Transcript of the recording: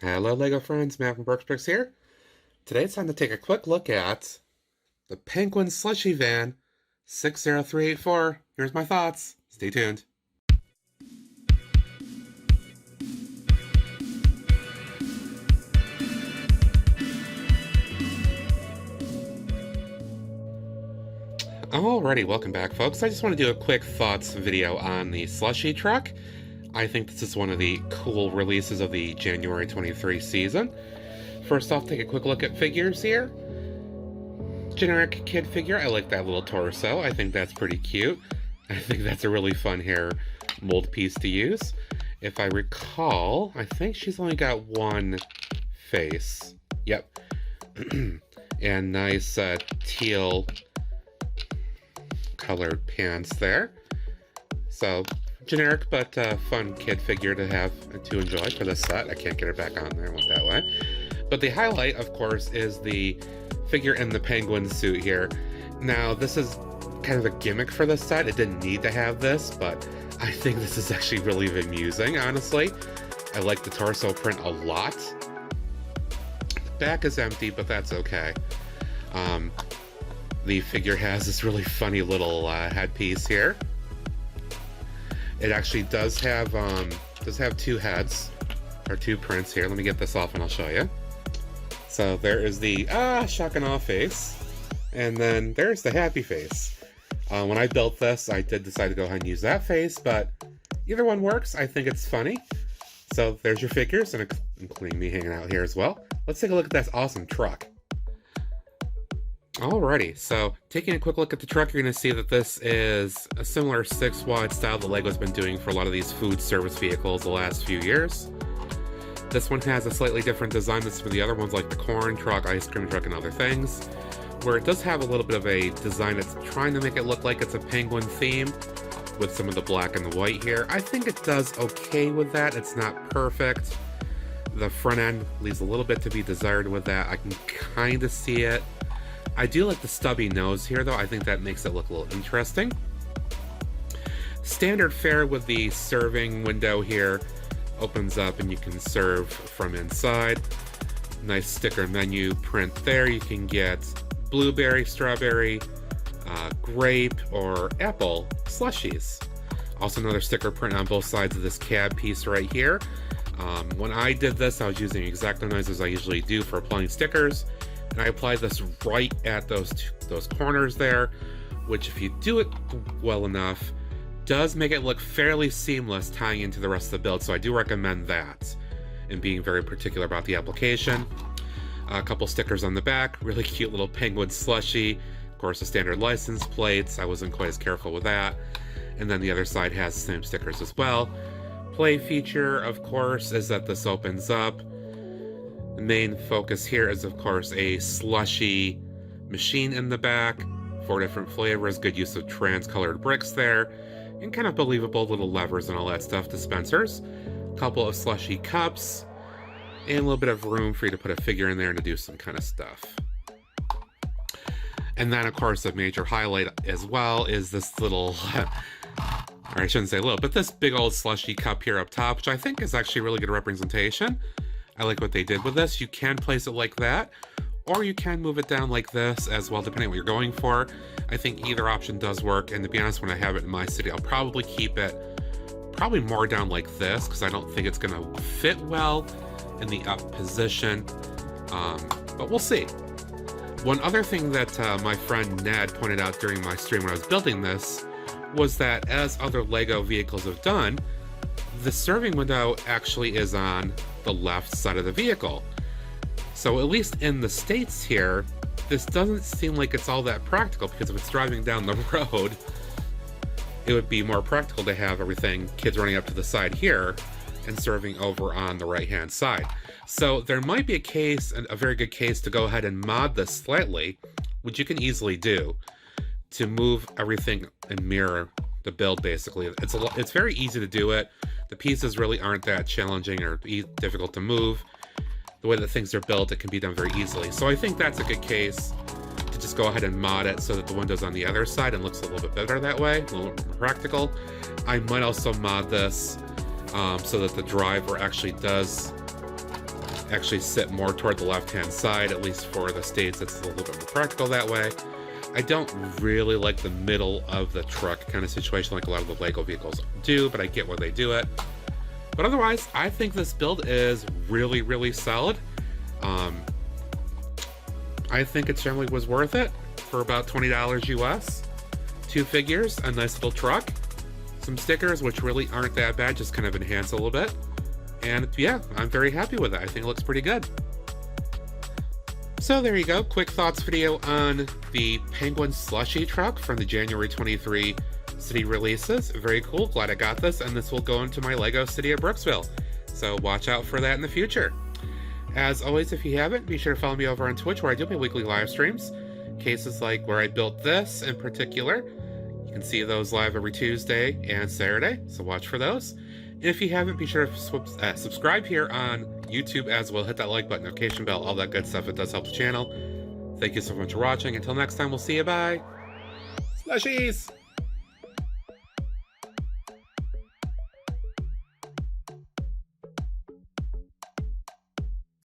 Hello Lego friends, Matt from Brooks here. Today it's time to take a quick look at the Penguin Slushy Van 60384. Here's my thoughts. Stay tuned. Alrighty, welcome back folks. I just want to do a quick thoughts video on the Slushy truck. I think this is one of the cool releases of the January 23 season. First off, take a quick look at figures here. Generic kid figure, I like that little torso. I think that's pretty cute. I think that's a really fun hair mold piece to use. If I recall, I think she's only got one face. Yep. And nice teal colored pants there. So, generic but fun kid figure to have to enjoy for this set. I can't get her back on there, went that way. But the highlight, of course, is the figure in the penguin suit here. Now, this is kind of a gimmick for this set. It didn't need to have this, but I think this is actually really amusing, honestly. I like the torso print a lot. The back is empty, but that's okay. The figure has this really funny little headpiece here. It actually does have two heads, or two prints here. Let me get this off and I'll show you. So there is the shock and awe face, and then there's the happy face. When I built this, I did decide to go ahead and use that face, but either one works. I think it's funny. So there's your figures, and including me hanging out here as well. Let's take a look at that awesome truck. Alrighty, so taking a quick look at the truck, you're going to see that this is a similar 6-wide style that LEGO's been doing for a lot of these food service vehicles the last few years. This one has a slightly different design than some of the other ones, like the corn truck, ice cream truck, and other things, where it does have a little bit of a design that's trying to make it look like it's a penguin theme with some of the black and the white here. I think it does okay with that. It's not perfect. The front end leaves a little bit to be desired with that. I can kind of see it. I do like the stubby nose here, though. I think that makes it look a little interesting. Standard fare with the serving window here opens up and you can serve from inside. Nice sticker menu print there. You can get blueberry, strawberry, grape, or apple slushies. Also another sticker print on both sides of this cab piece right here. When I did this, I was using X-Acto knives as I usually do for applying stickers. And I applied this right at those corners there, which if you do it well enough, does make it look fairly seamless tying into the rest of the build. So I do recommend that, and being very particular about the application. A couple stickers on the back, really cute little penguin slushy. Of course, the standard license plates. I wasn't quite as careful with that. And then the other side has the same stickers as well. Play feature, of course, is that this opens up. The main focus here is, of course, a slushy machine in the back. 4 different flavors, good use of trans-colored bricks there, and kind of believable little levers and all that stuff, dispensers. A couple of slushy cups, and a little bit of room for you to put a figure in there and to do some kind of stuff. And then, of course, the major highlight as well is this little, or I shouldn't say little, but this big old slushy cup here up top, which I think is actually really good representation. I like what they did with this. You can place it like that, or you can move it down like this as well, depending on what you're going for. I think either option does work, and to be honest, when I have it in my city, I'll probably keep it probably more down like this, because I don't think it's going to fit well in the up position, but we'll see. One other thing that my friend Ned pointed out during my stream when I was building this was that, as other LEGO vehicles have done, the serving window actually is on the left side of the vehicle. So at least in the States here, this doesn't seem like it's all that practical, because if it's driving down the road, it would be more practical to have everything, kids running up to the side here and serving over on the right hand side. So there might be a case, a very good case, to go ahead and mod this slightly, which you can easily do, to move everything and mirror the build basically. It's very easy to do it. The pieces really aren't that challenging or difficult to move. The way that things are built, it can be done very easily. So I think that's a good case to just go ahead and mod it so that the window's on the other side and looks a little bit better that way, a little more practical. I might also mod this so that the driver actually does actually sit more toward the left-hand side, at least for the States. It's a little bit more practical that way. I don't really like the middle of the truck kind of situation like a lot of the Lego vehicles do, but I get why they do it. But otherwise, I think this build is really, really solid. I think it generally was worth it for about $20 US. 2 figures, a nice little truck, some stickers, which really aren't that bad, just kind of enhance a little bit. And yeah, I'm very happy with it. I think it looks pretty good. So there you go, quick thoughts video on the Penguin Slushy truck from the January 23 city releases. Very cool, glad I got this, and this will go into my Lego City of Brooksville. So watch out for that in the future. As always, if you haven't, be sure to follow me over on Twitch where I do my weekly live streams. Cases like where I built this in particular. You can see those live every Tuesday and Saturday, so watch for those. And if you haven't, be sure to subscribe here on YouTube as well. Hit that like button, notification bell, all that good stuff. It does help the channel. Thank you so much for watching. Until next time, we'll see you. Bye. Slushies!